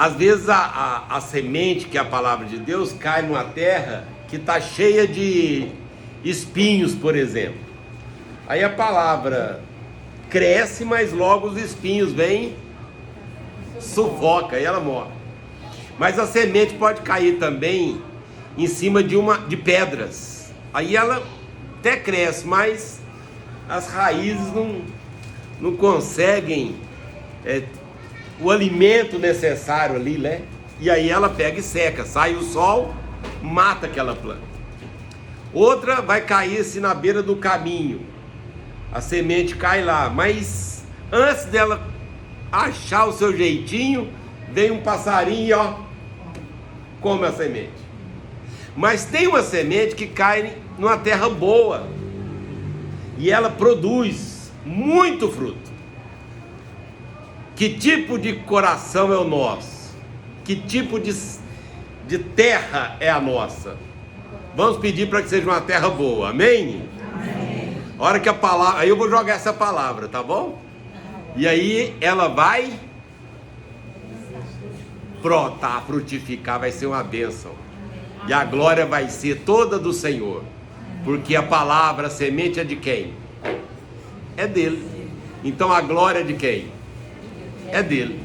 Às vezes a semente, que é a palavra de Deus, cai numa terra que está cheia de espinhos, por exemplo. Aí a palavra cresce, mas logo os espinhos vêm, sufoca e ela morre. Mas a semente pode cair também em cima de pedras. Aí ela até cresce, mas as raízes não conseguem o alimento necessário ali, né? E aí ela pega e seca, sai o sol, mata aquela planta. Outra vai cair assim na beira do caminho, a semente cai lá, mas antes dela achar o seu jeitinho, vem um passarinho e ó, come a semente. Mas tem uma semente que cai numa terra boa e ela produz muito fruto. Que tipo de coração é o nosso? Que tipo de terra é a nossa? Vamos pedir para que seja uma terra boa, amém? Amém. A hora que a palavra, aí eu vou jogar essa palavra, tá bom? E aí ela vai brotar, frutificar, vai ser uma bênção. E a glória vai ser toda do Senhor. Porque a palavra, a semente é de quem? É dele. Então a glória é de quem? É dele.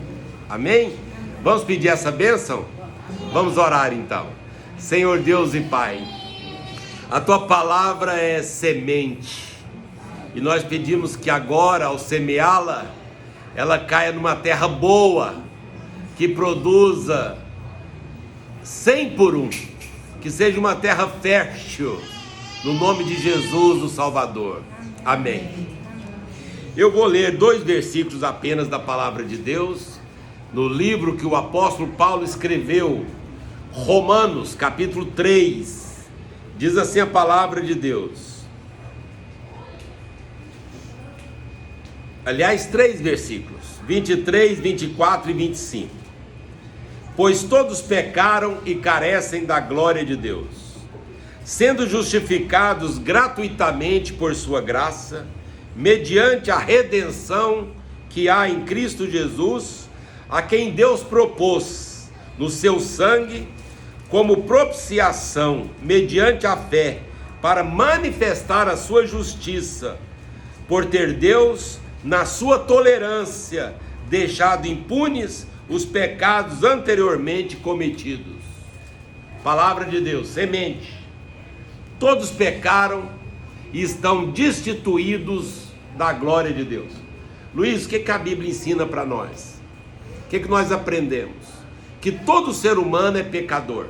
Amém? Vamos pedir essa bênção? Vamos orar então. Senhor Deus e Pai, a tua palavra é semente. E nós pedimos que agora, ao semeá-la, ela caia numa terra boa, que produza 100 por 1, que seja uma terra fértil, no nome de Jesus, o Salvador. Amém. Eu vou ler 2 versículos apenas da palavra de Deus, no livro que o apóstolo Paulo escreveu, Romanos, capítulo 3, diz assim a palavra de Deus. Aliás, 3 versículos, 23, 24 e 25. Pois todos pecaram e carecem da glória de Deus, sendo justificados gratuitamente por sua graça, mediante a redenção que há em Cristo Jesus, a quem Deus propôs no seu sangue, como propiciação, mediante a fé, para manifestar a sua justiça, por ter Deus, na sua tolerância, deixado impunes os pecados anteriormente cometidos. Palavra de Deus, semente. Todos pecaram e estão destituídos da glória de Deus. Luiz, o que a Bíblia ensina para nós? O que nós aprendemos? Que todo ser humano é pecador.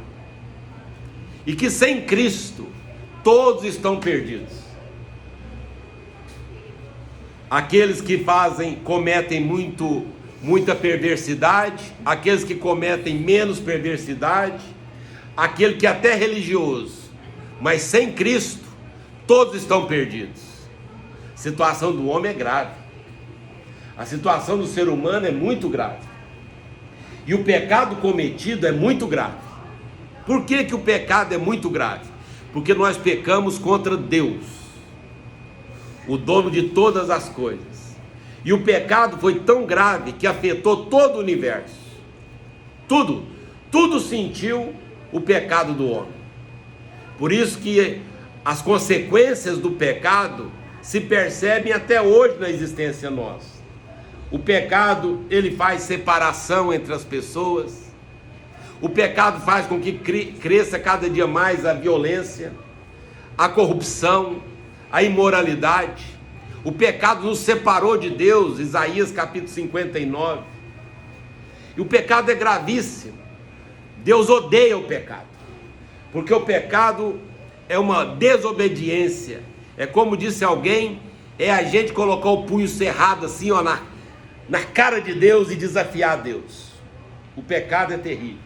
E que sem Cristo, todos estão perdidos. Aqueles que cometem muita perversidade, aqueles que cometem menos perversidade, aquele que até é religioso, mas sem Cristo, todos estão perdidos. A situação do homem é grave. A situação do ser humano é muito grave. E o pecado cometido é muito grave. Por que o pecado é muito grave? Porque nós pecamos contra Deus, o dono de todas as coisas. E o pecado foi tão grave que afetou todo o universo. Tudo sentiu o pecado do homem. Por isso que as consequências do pecado se percebem até hoje na existência nossa. O pecado, ele faz separação entre as pessoas. O pecado faz com que cresça cada dia mais a violência, a corrupção, a imoralidade. O pecado nos separou de Deus, Isaías capítulo 59. E o pecado é gravíssimo. Deus odeia o pecado, porque o pecado é uma desobediência. É como disse alguém, é a gente colocar o punho cerrado assim, ó, na cara de Deus e desafiar Deus. O pecado é terrível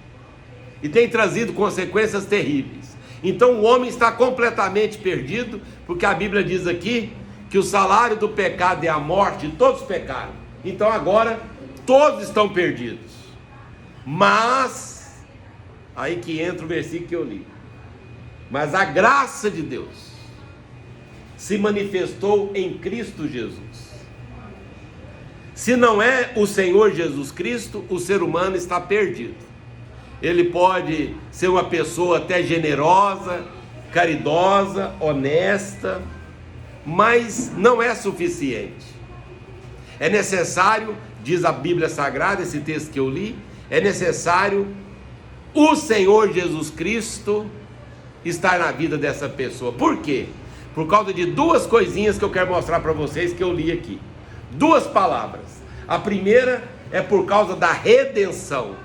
e tem trazido consequências terríveis. Então o homem está completamente perdido, porque a Bíblia diz aqui que o salário do pecado é a morte, e todos pecaram. Então agora todos estão perdidos. Mas aí que entra o versículo que eu li. Mas a graça de Deus se manifestou em Cristo Jesus, Se não é o Senhor Jesus Cristo, o ser humano está perdido. Ele pode ser uma pessoa até generosa, caridosa, honesta, mas não é suficiente. É necessário, diz a Bíblia Sagrada, esse texto que eu li, é necessário o Senhor Jesus Cristo estar na vida dessa pessoa. Por quê? Por causa de duas coisinhas que eu quero mostrar para vocês que eu li aqui. Duas palavras. A primeira é por causa da redenção.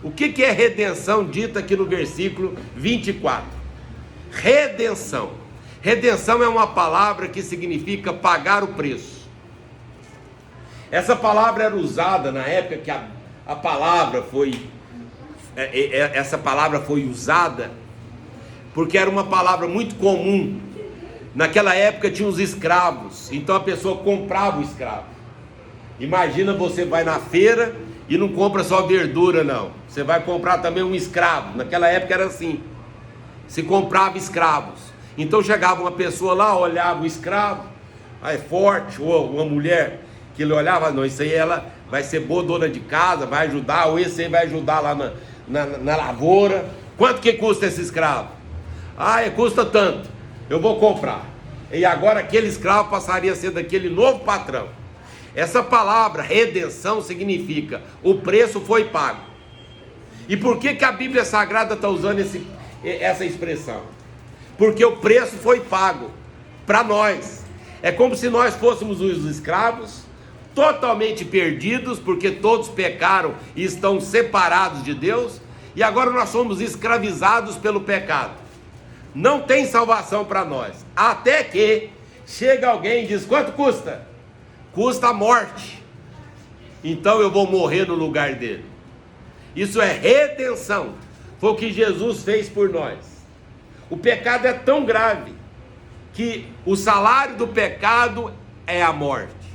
O que é redenção dita aqui no versículo 24? Redenção. Redenção é uma palavra que significa pagar o preço. Essa palavra era usada na época que a palavra foi... essa palavra foi usada porque era uma palavra muito comum. Naquela época tinha os escravos, então a pessoa comprava o escravo. Imagina, você vai na feira e não compra só verdura, não. Você vai comprar também um escravo. Naquela época era assim, se comprava escravos. Então chegava uma pessoa lá, olhava o escravo, aí forte, ou uma mulher que ele olhava, não, isso aí ela vai ser boa dona de casa, vai ajudar, ou esse aí vai ajudar lá na lavoura. Quanto que custa esse escravo? Custa tanto, eu vou comprar. E agora aquele escravo passaria a ser daquele novo patrão. Essa palavra redenção significa o preço foi pago. E por que a Bíblia Sagrada está usando essa expressão? Porque o preço foi pago para nós. É como se nós fôssemos os escravos, totalmente perdidos, porque todos pecaram e estão separados de Deus, e agora nós somos escravizados pelo pecado. Não tem salvação para nós, até que chega alguém e diz: quanto custa? Custa a morte, então eu vou morrer no lugar dele. Isso é redenção, foi o que Jesus fez por nós. O pecado é tão grave que o salário do pecado é a morte.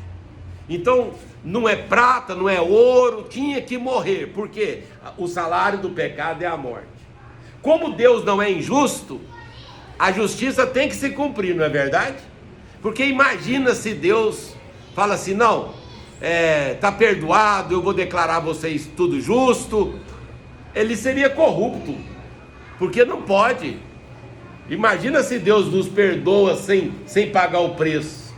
Então não é prata, não é ouro, tinha que morrer, porque o salário do pecado é a morte. Como Deus não é injusto, a justiça tem que se cumprir, não é verdade? Porque imagina se Deus fala assim: não, está perdoado, eu vou declarar vocês tudo justo. Ele seria corrupto, porque não pode. Imagina se Deus nos perdoa sem pagar o preço.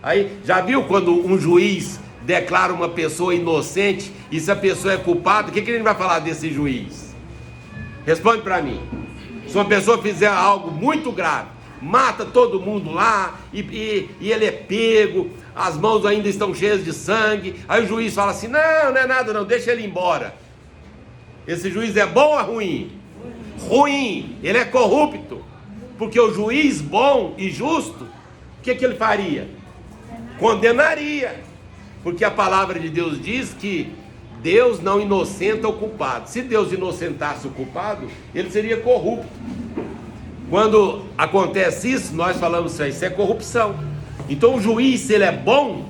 Aí, já viu quando um juiz declara uma pessoa inocente, e se a pessoa é culpada, o que ele vai falar desse juiz? Responde para mim. Se uma pessoa fizer algo muito grave, mata todo mundo lá, e ele é pego, as mãos ainda estão cheias de sangue, aí o juiz fala assim: não é nada não, deixa ele embora. Esse juiz é bom ou ruim? Ruim, ele é corrupto, porque o juiz bom e justo, o que ele faria? Condenaria, porque a palavra de Deus diz que Deus não inocenta o culpado. Se Deus inocentasse o culpado, ele seria corrupto. Quando acontece isso, nós falamos isso é corrupção. Então o juiz, se ele é bom,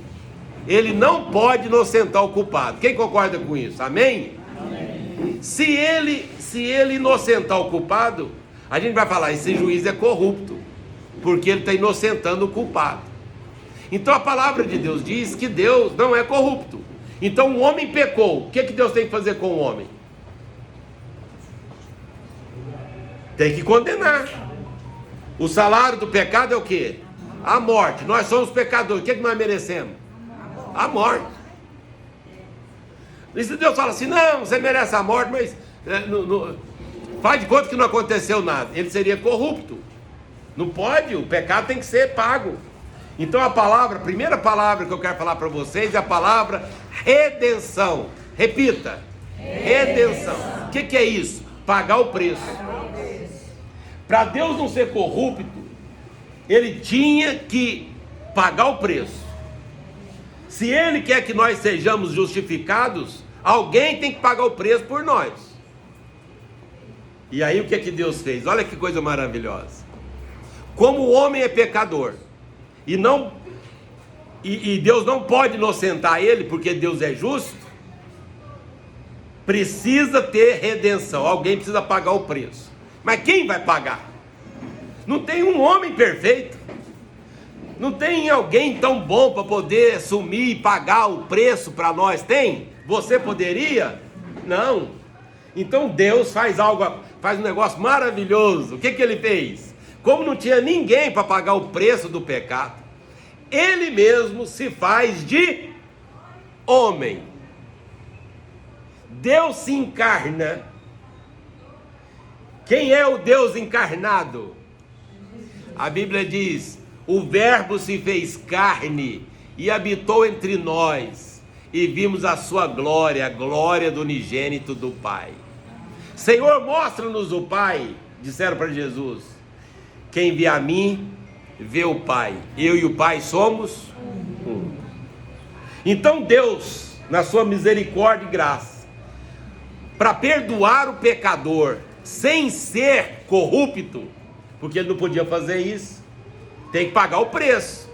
ele não pode inocentar o culpado. Quem concorda com isso? Amém? Amém. Se ele inocentar o culpado, a gente vai falar: esse juiz é corrupto, porque ele está inocentando o culpado. Então a palavra de Deus diz que Deus não é corrupto. Então o homem pecou, o que Deus tem que fazer com o homem? Tem que condenar. O salário do pecado é o quê? A morte. Nós somos pecadores, o que nós merecemos? A morte. E se Deus fala assim: não, você merece a morte, mas faz de conta que não aconteceu nada, ele seria corrupto. Não pode, o pecado tem que ser pago. Então a primeira palavra que eu quero falar para vocês é a palavra redenção. Repita: redenção. O que é isso? Pagar o preço. Para Deus não ser corrupto, ele tinha que pagar o preço. Se ele quer que nós sejamos justificados, alguém tem que pagar o preço por nós. E aí o que Deus fez? Olha que coisa maravilhosa. Como o homem é pecador, e Deus não pode inocentar ele, porque Deus é justo, precisa ter redenção, alguém precisa pagar o preço. Mas quem vai pagar? Não tem um homem perfeito. Não tem alguém tão bom para poder assumir e pagar o preço para nós? Tem? Você poderia? Não. Então Deus faz um negócio maravilhoso. O que ele fez? Como não tinha ninguém para pagar o preço do pecado, Ele mesmo se faz de homem. Deus se encarna. Quem é o Deus encarnado? A Bíblia diz: o Verbo se fez carne e habitou entre nós, e vimos a sua glória, a glória do unigênito do Pai. Senhor, mostra-nos o Pai, disseram para Jesus. Quem vê a mim, vê o Pai. Eu e o Pai somos um. Então Deus, na sua misericórdia e graça, para perdoar o pecador, sem ser corrupto, porque ele não podia fazer isso, tem que pagar o preço.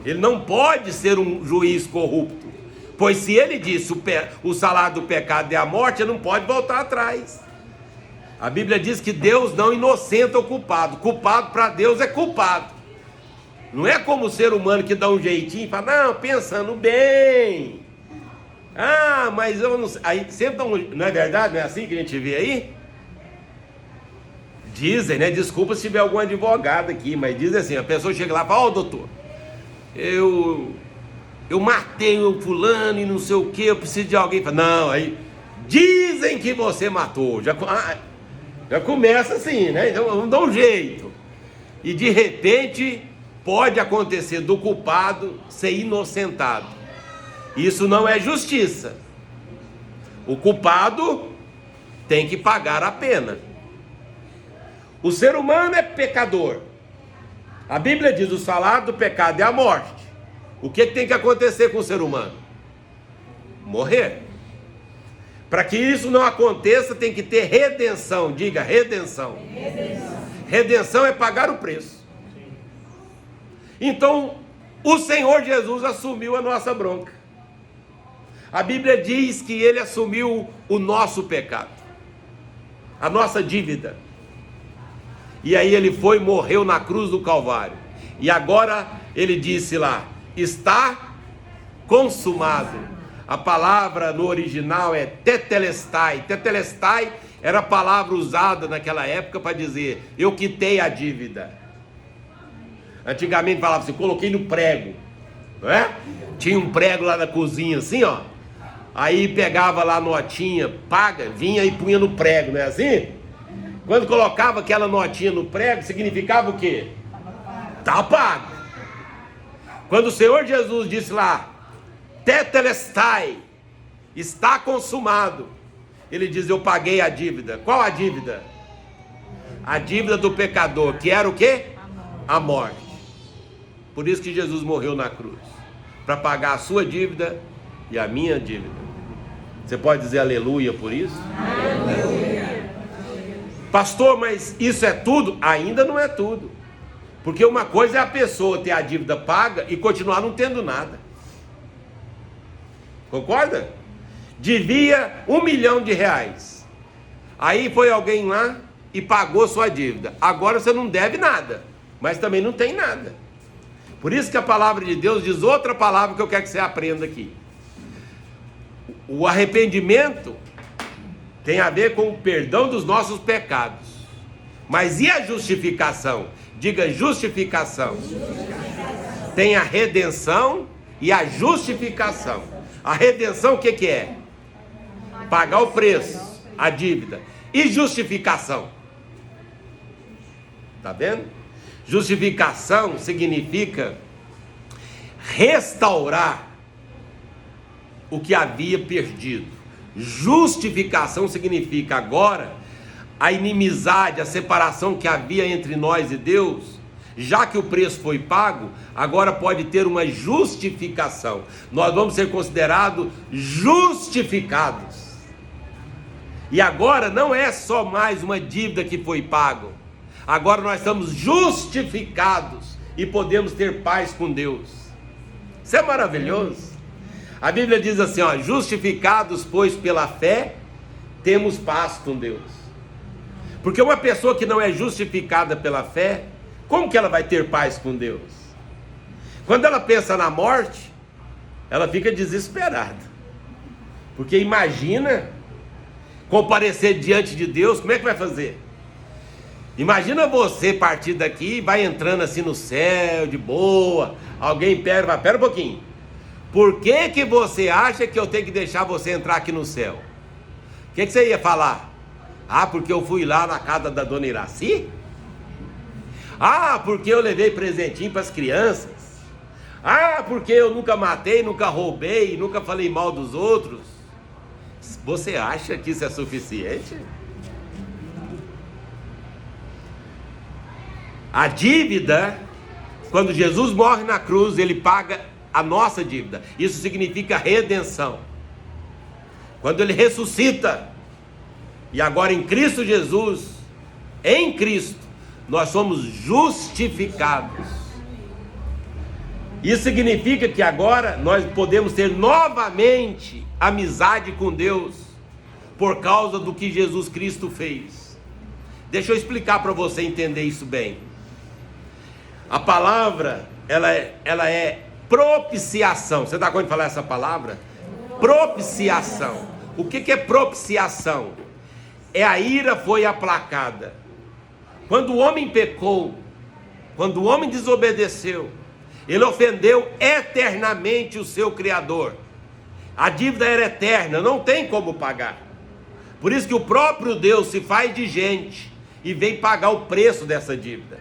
Ele não pode ser um juiz corrupto, pois se ele disse o salário do pecado é a morte, ele não pode voltar atrás. A Bíblia diz que Deus não inocenta o culpado. Culpado para Deus é culpado. Não é como o ser humano que dá um jeitinho e fala, não, pensando bem. Ah, mas eu não sei. Aí sempre dá não é verdade? Não é assim que a gente vê aí? Dizem, né? Desculpa se tiver algum advogado aqui, mas dizem assim, a pessoa chega lá e fala, doutor, eu matei o fulano e não sei o que, eu preciso de alguém. Fala, não, aí dizem que você matou. Já começa assim, né? Então vamos dar um jeito. E de repente pode acontecer do culpado ser inocentado. Isso não é justiça. O culpado tem que pagar a pena. O ser humano é pecador. A Bíblia diz: o salário do pecado é a morte. O que tem que acontecer com o ser humano? Morrer. Para que isso não aconteça, tem que ter redenção. Diga, redenção. Redenção é pagar o preço. Então, o Senhor Jesus assumiu a nossa bronca. A Bíblia diz que Ele assumiu o nosso pecado, a nossa dívida. E aí Ele foi e morreu na cruz do Calvário. E agora Ele disse lá, está consumado. A palavra no original é tetelestai. Tetelestai era a palavra usada naquela época para dizer, eu quitei a dívida. Antigamente falava assim, coloquei no prego, não é? Tinha um prego lá na cozinha assim, ó. Aí pegava lá a notinha, paga, vinha e punha no prego, não é assim? Quando colocava aquela notinha no prego, significava o quê? Tá pago. Quando o Senhor Jesus disse lá, tetelestai, está consumado, Ele diz, eu paguei a dívida. Qual a dívida? A dívida do pecador, que era o quê? A morte. Por isso que Jesus morreu na cruz, para pagar a sua dívida e a minha dívida. Você pode dizer aleluia por isso? Aleluia. Pastor, mas isso é tudo? Ainda não é tudo. Porque uma coisa é a pessoa ter a dívida paga e continuar não tendo nada. Concorda? Devia R$1 milhão. Aí foi alguém lá e pagou sua dívida. Agora você não deve nada, mas também não tem nada. Por isso que a palavra de Deus diz outra palavra que eu quero que você aprenda aqui. O arrependimento tem a ver com o perdão dos nossos pecados. Mas e a justificação? Diga justificação. Tem a redenção e a justificação. A redenção o que é? Pagar o preço, a dívida. E justificação? Tá vendo? Justificação significa restaurar o que havia perdido. Justificação significa agora a inimizade, a separação que havia entre nós e Deus, já que o preço foi pago, agora pode ter uma justificação. Nós vamos ser considerados justificados. E agora não é só mais uma dívida que foi pago. Agora nós estamos justificados e podemos ter paz com Deus. Isso é maravilhoso. A Bíblia diz assim, ó, justificados, pois pela fé, temos paz com Deus. Porque uma pessoa que não é justificada pela fé, como que ela vai ter paz com Deus? Quando ela pensa na morte, ela fica desesperada. Porque imagina comparecer diante de Deus, como é que vai fazer? Imagina você partir daqui e vai entrando assim no céu, de boa. Alguém pega, pera um pouquinho. Por que você acha que eu tenho que deixar você entrar aqui no céu? O que você ia falar? Ah, porque eu fui lá na casa da dona Iraci? Ah, porque eu levei presentinho para as crianças? Ah, porque eu nunca matei, nunca roubei, nunca falei mal dos outros? Você acha que isso é suficiente? A dívida, quando Jesus morre na cruz, ele paga a nossa dívida. Isso significa redenção. Quando ele ressuscita, e agora em Cristo Jesus, em Cristo, nós somos justificados. Isso significa que agora nós podemos ter novamente amizade com Deus, por causa do que Jesus Cristo fez. Deixa eu explicar para você entender isso bem. A palavra, ela é propiciação. Você dá conta de falar essa palavra? Propiciação. O que é propiciação? É a ira foi aplacada. Quando o homem pecou, quando o homem desobedeceu, ele ofendeu eternamente o seu Criador. A dívida era eterna, não tem como pagar. Por isso que o próprio Deus se faz de gente e vem pagar o preço dessa dívida.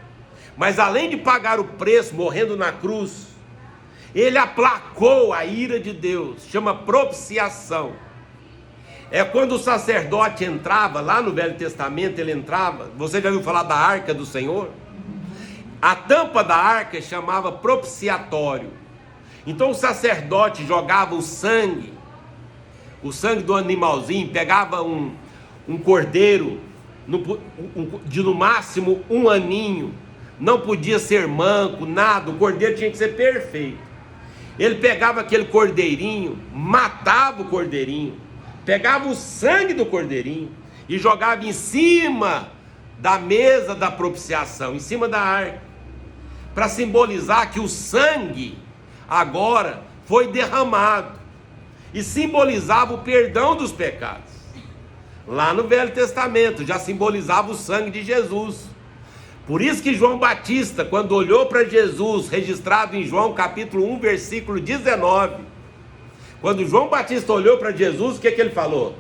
Mas além de pagar o preço, morrendo na cruz, ele aplacou a ira de Deus, chama propiciação. É quando o sacerdote entrava, lá no Velho Testamento ele entrava, você já ouviu falar da arca do Senhor? A tampa da arca chamava propiciatório. Então o sacerdote jogava o sangue do animalzinho, pegava um cordeiro, de no máximo 1 aninho, não podia ser manco, nada, o cordeiro tinha que ser perfeito. Ele pegava aquele cordeirinho, matava o cordeirinho, pegava o sangue do cordeirinho e jogava em cima da mesa da propiciação, em cima da arca, para simbolizar que o sangue agora foi derramado e simbolizava o perdão dos pecados. Lá no Velho Testamento já simbolizava o sangue de Jesus. Por isso que João Batista, quando olhou para Jesus, registrado em João capítulo 1, versículo 19, quando João Batista olhou para Jesus, o que ele falou?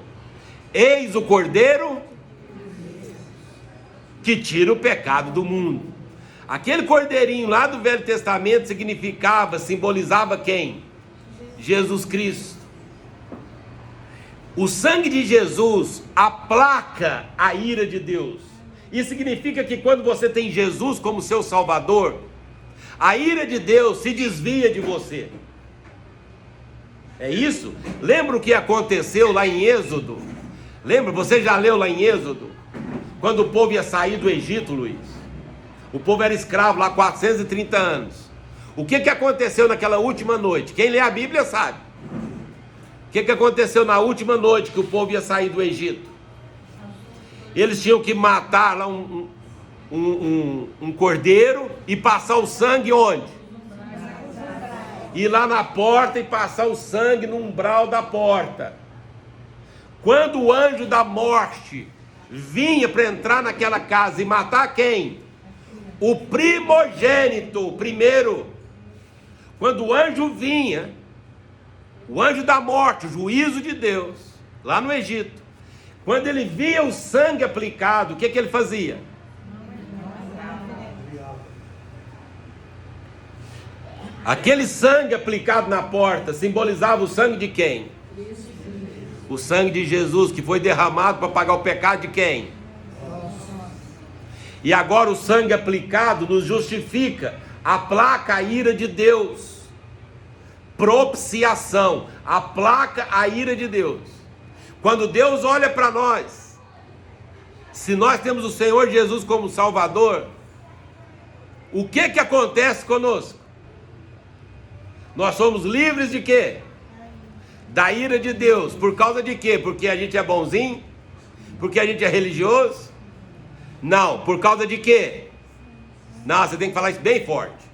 Eis o Cordeiro que tira o pecado do mundo. Aquele cordeirinho lá do Velho Testamento simbolizava quem? Jesus Cristo. O sangue de Jesus aplaca a ira de Deus. Isso significa que quando você tem Jesus como seu Salvador, a ira de Deus se desvia de você. É isso? Lembra o que aconteceu lá em Êxodo? Lembra? Você já leu lá em Êxodo? Quando o povo ia sair do Egito, Luiz. O povo era escravo lá 430 anos. O que aconteceu naquela última noite? Quem lê a Bíblia sabe. O que aconteceu na última noite que o povo ia sair do Egito? Eles tinham que matar lá um cordeiro e passar o sangue onde? Ir lá na porta e passar o sangue no umbral da porta. Quando o anjo da morte vinha para entrar naquela casa e matar quem? O primogênito, o primeiro. Quando o anjo vinha, o anjo da morte, o juízo de Deus, lá no Egito, quando ele via o sangue aplicado, o que ele fazia? Aquele sangue aplicado na porta simbolizava o sangue de quem? O sangue de Jesus, que foi derramado para pagar o pecado de quem? E agora o sangue aplicado nos justifica, aplaca a ira de Deus. Propiciação, aplaca a ira de Deus. Quando Deus olha para nós, se nós temos o Senhor Jesus como Salvador, o que acontece conosco? Nós somos livres de quê? Da ira de Deus. Por causa de quê? Porque a gente é bonzinho? Porque a gente é religioso? Não. Por causa de quê? Não, você tem que falar isso bem forte.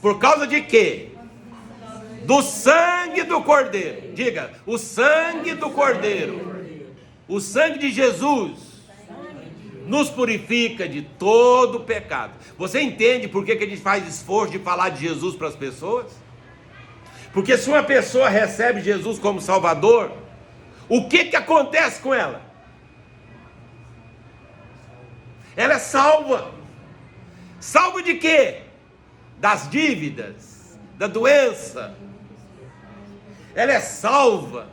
Por causa de quê? do sangue do Cordeiro. Diga, o sangue do Cordeiro. O sangue de Jesus nos purifica de todo pecado. Você entende por que a gente faz esforço de falar de Jesus para as pessoas? Porque se uma pessoa recebe Jesus como Salvador, o que acontece com ela? Ela é salva. Salva de quê? Das dívidas, da doença. Ela é salva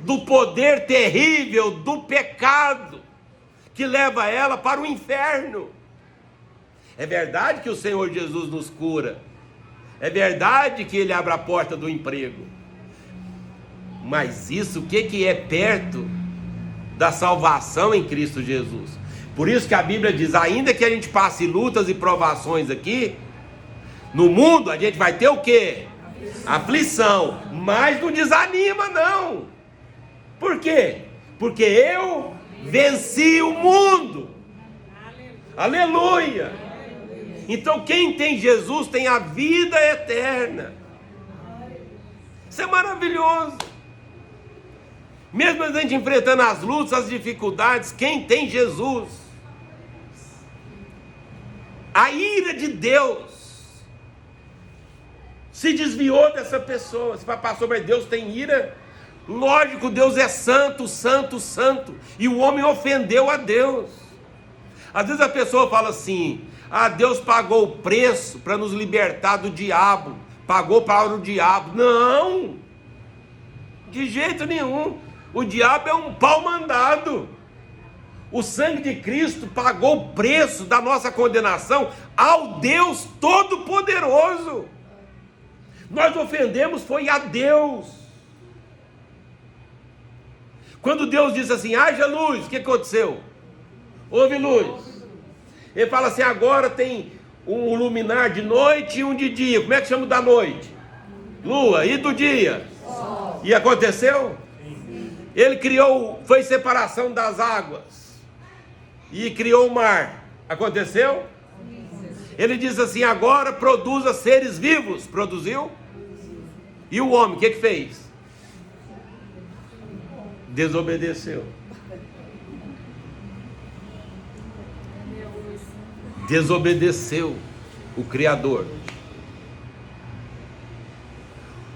do poder terrível do pecado que leva ela para o inferno. É verdade que o Senhor Jesus nos cura. É verdade que Ele abre a porta do emprego. Mas isso, o que é perto da salvação em Cristo Jesus? Por isso que a Bíblia diz, ainda que a gente passe lutas e provações aqui, no mundo a gente vai ter o quê? Aflição. Mas não desanima não. Por quê? Porque eu venci o mundo. Aleluia. Então quem tem Jesus tem a vida eterna. Isso é maravilhoso. Mesmo a gente enfrentando as lutas, as dificuldades, quem tem Jesus, a ira de Deus se desviou dessa pessoa. Você fala, pastor, mas Deus tem ira? Lógico, Deus é santo, santo, santo. E o homem ofendeu a Deus. Às vezes a pessoa fala assim, Deus pagou o preço para nos libertar do diabo. Pagou para o diabo. Não! De jeito nenhum. O diabo é um pau mandado. O sangue de Cristo pagou o preço da nossa condenação ao Deus Todo-Poderoso. Nós ofendemos foi a Deus. Quando Deus disse assim, haja luz, o que aconteceu? Houve luz. Ele fala assim, agora tem um luminar de noite e um de dia. Como é que chama o da noite? Lua. E do dia? Sol. E aconteceu? Ele criou, foi separação das águas. E criou o mar. Aconteceu? Ele diz assim, agora produza seres vivos. Produziu? E o homem, o que fez? Desobedeceu. Desobedeceu o Criador.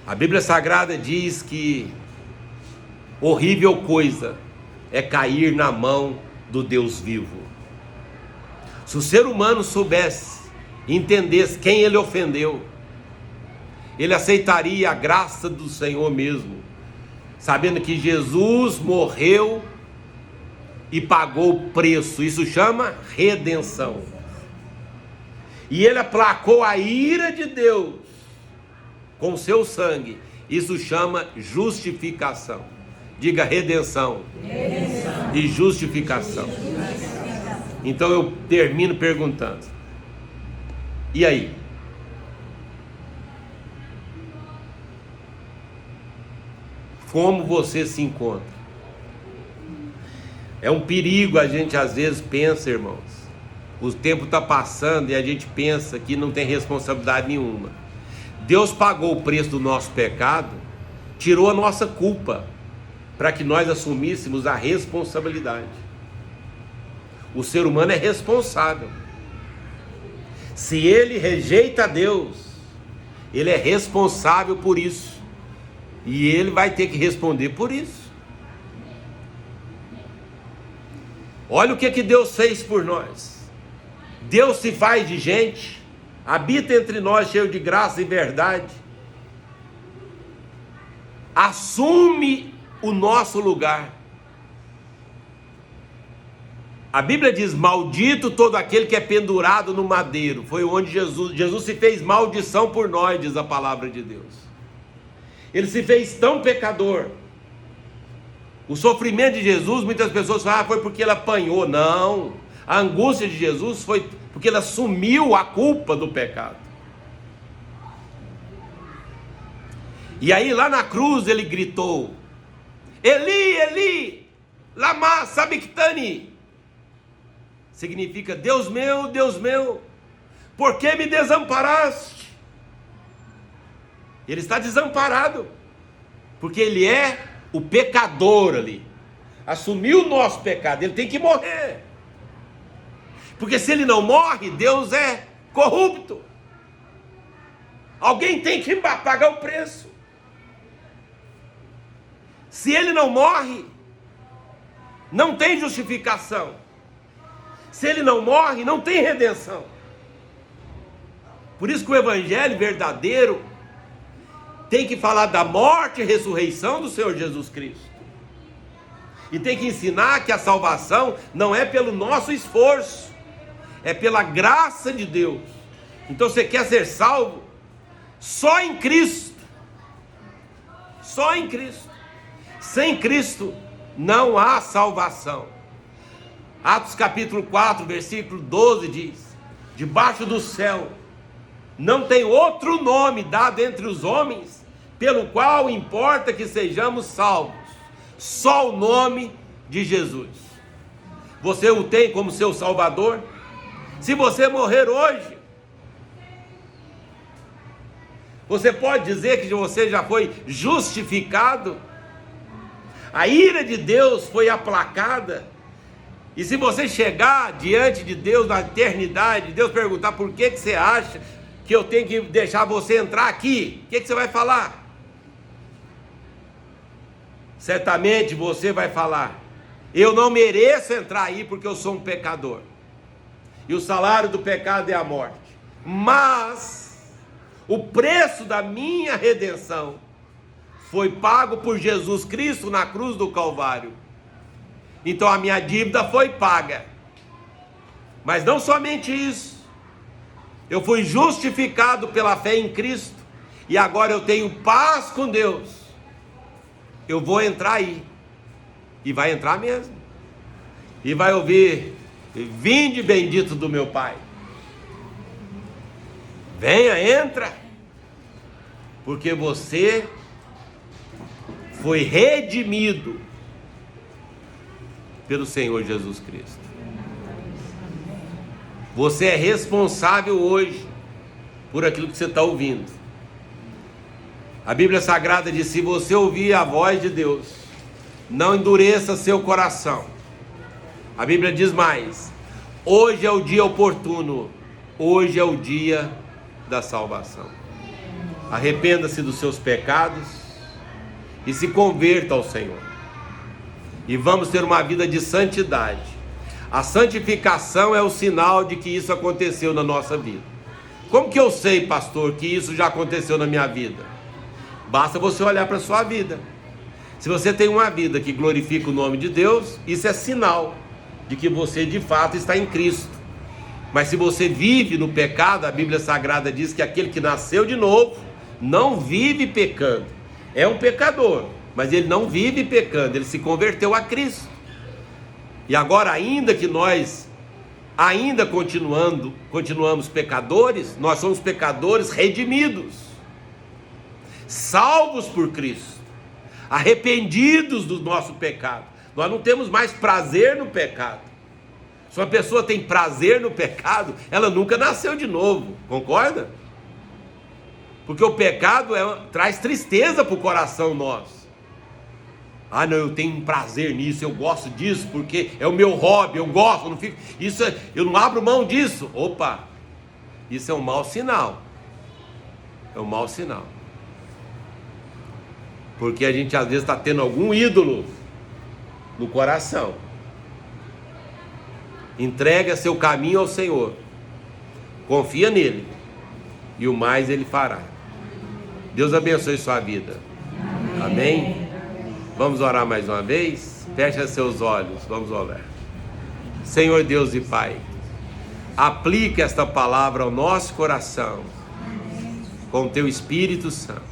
A Bíblia Sagrada diz que horrível coisa é cair na mão do Deus vivo. Se o ser humano soubesse, entendesse quem ele ofendeu, ele aceitaria a graça do Senhor mesmo, sabendo que Jesus morreu e pagou o preço. Isso chama redenção. E ele aplacou a ira de Deus com o seu sangue. Isso chama justificação. Diga redenção. Redenção. E justificação. Então eu termino perguntando, e aí? Como você se encontra? É um perigo, a gente às vezes pensa, irmãos, o tempo está passando e a gente pensa que não tem responsabilidade nenhuma. Deus pagou o preço do nosso pecado, tirou a nossa culpa, para que nós assumíssemos a responsabilidade. O ser humano é responsável. Se ele rejeita Deus, ele é responsável por isso. E ele vai ter que responder por isso. Olha o que Deus fez por nós. Deus se faz de gente, habita entre nós cheio de graça e verdade, assume o nosso lugar. A Bíblia diz, maldito todo aquele que é pendurado no madeiro. Foi onde Jesus se fez maldição por nós, diz a palavra de Deus. Ele se fez tão pecador. O sofrimento de Jesus, muitas pessoas falam, foi porque ele apanhou. Não, a angústia de Jesus foi porque ele assumiu a culpa do pecado. E aí lá na cruz ele gritou, Eli, Eli, lama sabachthani. Significa, Deus meu, por que me desamparaste? Ele está desamparado, porque ele é o pecador ali. Assumiu o nosso pecado, ele tem que morrer. Porque se ele não morre, Deus é corrupto. Alguém tem que pagar o preço. Se ele não morre, não tem justificação. Se ele não morre, não tem redenção. Por isso que o evangelho verdadeiro tem que falar da morte e ressurreição do Senhor Jesus Cristo. E tem que ensinar que a salvação não é pelo nosso esforço, é pela graça de Deus. Então você quer ser salvo? Só em Cristo. Só em Cristo. Sem Cristo não há salvação. Atos capítulo 4, versículo 12 diz: debaixo do céu não tem outro nome dado entre os homens pelo qual importa que sejamos salvos, só o nome de Jesus. Você o tem como seu Salvador? Se você morrer hoje, você pode dizer que você já foi justificado? A ira de Deus foi aplacada? E se você chegar diante de Deus na eternidade, Deus perguntar por que você acha que eu tenho que deixar você entrar aqui, o que você vai falar? Certamente você vai falar: eu não mereço entrar aí porque eu sou um pecador, e o salário do pecado é a morte, mas o preço da minha redenção foi pago por Jesus Cristo na cruz do Calvário. Então a minha dívida foi paga. Mas não somente isso, eu fui justificado pela fé em Cristo, e agora eu tenho paz com Deus. Eu vou entrar aí, e vai entrar mesmo, e vai ouvir: vinde bendito do meu Pai. Venha, entra, porque você foi redimido pelo Senhor Jesus Cristo. Você é responsável hoje por aquilo que você está ouvindo. A Bíblia Sagrada diz: se você ouvir a voz de Deus, não endureça seu coração. A Bíblia diz mais: hoje é o dia oportuno, hoje é o dia da salvação. Arrependa-se dos seus pecados e se converta ao Senhor, e vamos ter uma vida de santidade. A santificação é o sinal de que isso aconteceu na nossa vida. Como que eu sei, pastor, que isso já aconteceu na minha vida? Basta você olhar para a sua vida. Se você tem uma vida que glorifica o nome de Deus, isso é sinal de que você de fato está em Cristo. Mas se você vive no pecado, a Bíblia Sagrada diz que aquele que nasceu de novo não vive pecando. É um pecador, mas ele não vive pecando, ele se converteu a Cristo. E agora, ainda que nós continuamos pecadores, nós somos pecadores redimidos, salvos por Cristo, arrependidos do nosso pecado. Nós não temos mais prazer no pecado. Se uma pessoa tem prazer no pecado, ela nunca nasceu de novo, concorda? Porque o pecado traz tristeza para o coração nosso. Ah, não, eu tenho um prazer nisso, eu gosto disso, porque é o meu hobby, eu gosto, eu não fico, eu não abro mão disso. Opa, isso é um mau sinal. É um mau sinal. Porque a gente às vezes está tendo algum ídolo no coração. Entrega seu caminho ao Senhor, confia nele, e o mais ele fará. Deus abençoe sua vida. Amém? Vamos orar mais uma vez? Feche seus olhos, vamos orar. Senhor Deus e Pai, aplique esta palavra ao nosso coração, com o Teu Espírito Santo.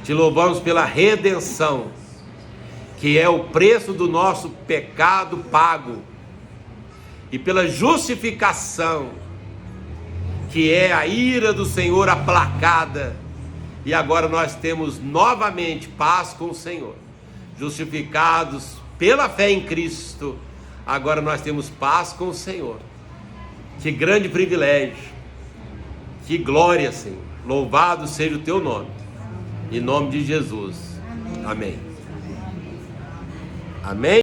Te louvamos pela redenção, que é o preço do nosso pecado pago, e pela justificação, que é a ira do Senhor aplacada, e agora nós temos novamente paz com o Senhor. Justificados pela fé em Cristo, agora nós temos paz com o Senhor. Que grande privilégio, que glória, Senhor. Louvado seja o Teu nome. Em nome de Jesus. Amém. Amém.